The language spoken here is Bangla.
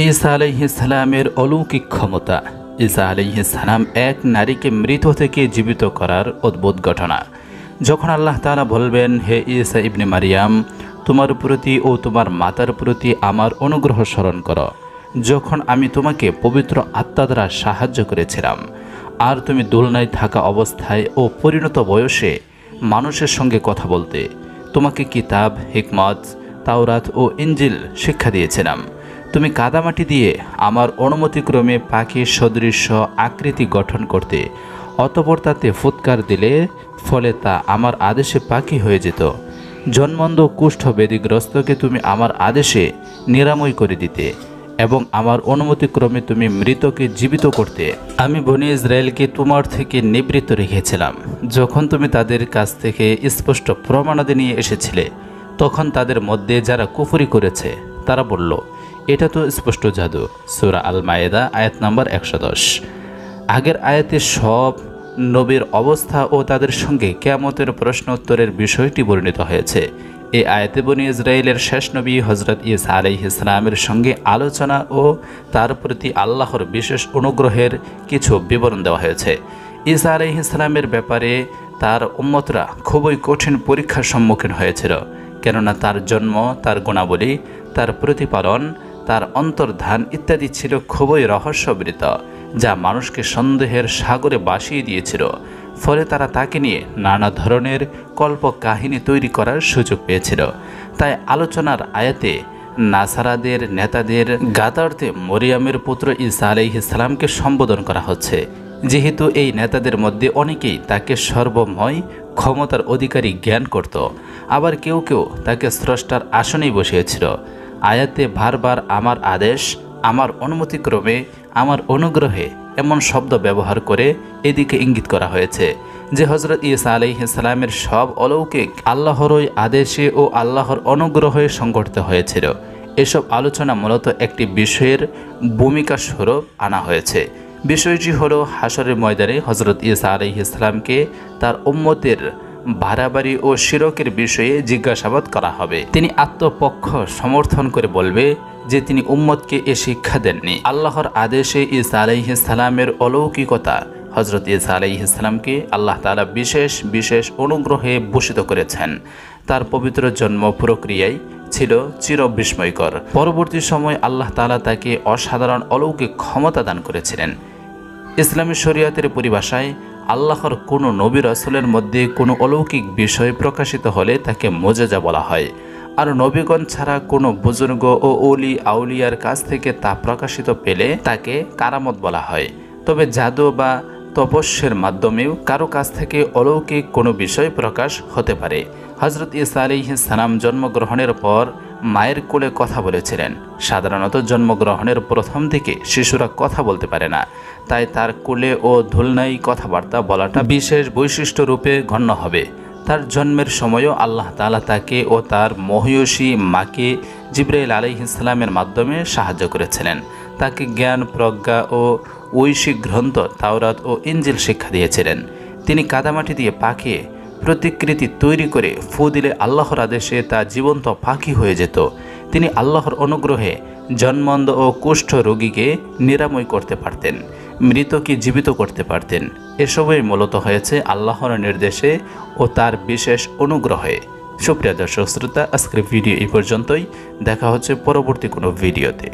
ঈসা আলাইহিস সালামের অলৌকিক ক্ষমতা। ঈসা আলাইহিস সালাম এক নারীকে মৃত থেকে জীবিত করার অদ্ভুত ঘটনা। যখন আল্লাহ তাআলা বলবেন, হে ঈসা ইবনে মারিয়াম, তোমার প্রতি ও তোমার মাতার প্রতি আমার অনুগ্রহ স্মরণ করো, যখন আমি তোমাকে পবিত্র আত্মা দ্বারা সাহায্য করেছিলাম আর তুমি দোলনায় থাকা অবস্থায় ও পরিণত বয়সে মানুষের সঙ্গে কথা বলতে, তোমাকে কিতাব, হিকমত, তাওরাত ও ইনজিল শিক্ষা দিয়েছিলাম। তুমি কাদামাটি দিয়ে আমার অনুমতিক্রমে পাখির সদৃশ্য আকৃতি গঠন করতে, অতঃপর তাতে ফুৎকার দিলে ফলে তা আমার আদেশে পাখি হয়ে যেত। জন্মন্ধ কুষ্ঠ ব্যাধিগ্রস্তকে তুমি আমার আদেশে নিরাময় করে দিতে এবং আমার অনুমতিক্রমে তুমি মৃতকে জীবিত করতে। আমি বনী ইসরায়েলকে তোমার থেকে নিবৃত্ত রেখেছিলাম। যখন তুমি তাদের কাছ থেকে স্পষ্ট প্রমাণাদি নিয়ে এসেছিলে, তখন তাদের মধ্যে যারা কুফরি করেছে তারা বলল, এটা তো স্পষ্ট জাদু। সূরা আল মায়েদা আয়াত নম্বর 110। আগের আয়াতে সব নবীর অবস্থা ও তাদের সঙ্গে কিয়ামতের প্রশ্ন উত্তরের বিষয়টি বর্ণিত হয়েছে। এই আয়াতে বনী ইসরায়েলের শেষ নবী হযরত ঈসা আলাইহিস সালামের সঙ্গে আলোচনা ও তার প্রতি আল্লাহর বিশেষ অনুগ্রহের কিছু বিবরণ দেওয়া হয়েছে। ঈসা আলাইহিস সালামের ব্যাপারে তার উম্মতরা খুবই কঠিন পরীক্ষার সম্মুখীন হয়েছিল, কেননা তার জন্ম, তার গুণাবলী, তার প্রতিপালন, তার অন্তর্ধান ইত্যাদি ছিল খুবই রহস্যবৃত, যা মানুষকে সন্দেহের সাগরে ভাসিয়ে দিয়েছিল। ফলে তারা তাকে নিয়ে নানা ধরনের কল্প কাহিনী তৈরি করার সুযোগ পেয়েছিল। তাই আলোচনার আয়াতে নাসারাদের নেতাদের গাতার্থে মরিয়ামের পুত্র ঈসা আলাইহিস সালামকে সম্বোধন করা হচ্ছে, যেহেতু এই নেতাদের মধ্যে অনেকেই তাকে সর্বময় ক্ষমতার অধিকারী জ্ঞান করত, আবার কেউ কেউ তাকে স্রষ্টার আসনেই বসিয়েছিল। আয়াতে বারবার আমার আদেশ, আমার অনুমতিক্রমে, আমার অনুগ্রহে এমন শব্দ ব্যবহার করে এদিকে ইঙ্গিত করা হয়েছে যে হযরত ঈসা আলাইহিস সালামের সব অলৌকিক আল্লাহরই আদেশে ও আল্লাহর অনুগ্রহে সংঘটিত হয়েছিল। এসব আলোচনা মূলত একটি বিষয়ের ভূমিকা স্বরূপ আনা হয়েছে। বিষয়টি হলো হাসরের ময়দানে হযরত ঈসা আলাইহিস সালামকে তার উম্মতের বাড়াবাড়ি ও শিরকের বিষয়ে জিজ্ঞাসাবাদ করা হবে। তিনি আত্মপক্ষ সমর্থন করে বলবে যে তিনি উম্মতকে এ শিক্ষা দেননি। আল্লাহর আদেশে ঈসা আলাইহিস সালামের অলৌকিকতা। হযরত ঈসা আলাইহিস সালামকে আল্লাহ তাআলা বিশেষ বিশেষ অনুগ্রহে ভূষিত করেছেন। তার পবিত্র জন্ম প্রক্রিয়ায় ছিল চিরবিস্ময়কর। পরবর্তী সময় আল্লাহ তাআলা তাকে অসাধারণ অলৌকিক ক্ষমতা দান করেছিলেন। ইসলামী শরীয়তের পরিভাষায় আল্লাহর কোনো নবী রাসূলের মধ্যে কোনো অলৌকিক বিষয় প্রকাশিত হলে তাকে মুজিজা বলা হয়, আর নবীগণ ছাড়া কোনো বুজুর্গ ও ওলি আউলিয়ার কাছ থেকে তা প্রকাশিত পেলে তাকে কারামত বলা হয়। তবে জাদু বা তপস্যার মাধ্যমেও কারো কাছ থেকে অলৌকিক কোনো বিষয় প্রকাশ হতে পারে। হযরত ঈসা আলাইহিস সালাম জন্মগ্রহণের পর মায়ের কোলে কথা বলেছিলেন। সাধারণত জন্মগ্রহণের প্রথম দিকে শিশুরা কথা বলতে পারে না, তাই তার কোলে ও দোলনায় কথাবার্তা বলাটা বিশেষ বৈশিষ্ট্য রূপে গণ্য হবে। তার জন্মের সময়ও আল্লাহ তাআলা তাকে ও তার মহিয়সী মাকে জিবরাইল আলাইহিস সালামের মাধ্যমে সাহায্য করেছিলেন। তাকে জ্ঞান, প্রজ্ঞা ও ঐশিক গ্রন্থ তাওরাত ও ইনজিল শিক্ষা দিয়েছিলেন। তিনি কাদামাটি দিয়ে পাখি প্রতিকৃতি তৈরি করে ফু দিলে আল্লাহর আদেশে তা জীবন্ত পাখি হয়ে যেত। তিনি আল্লাহর অনুগ্রহে জন্মন্ধ ও কুষ্ঠ রোগীকে নিরাময় করতে পারতেন, মৃতকে জীবিত করতে পারতেন। এসবই মূলত হয়েছে আল্লাহর নির্দেশে ও তার বিশেষ অনুগ্রহে। সুপ্রিয় দর্শক শ্রোতা, আজকের ভিডিও এই পর্যন্তই। দেখা হচ্ছে পরবর্তী কোনো ভিডিওতে।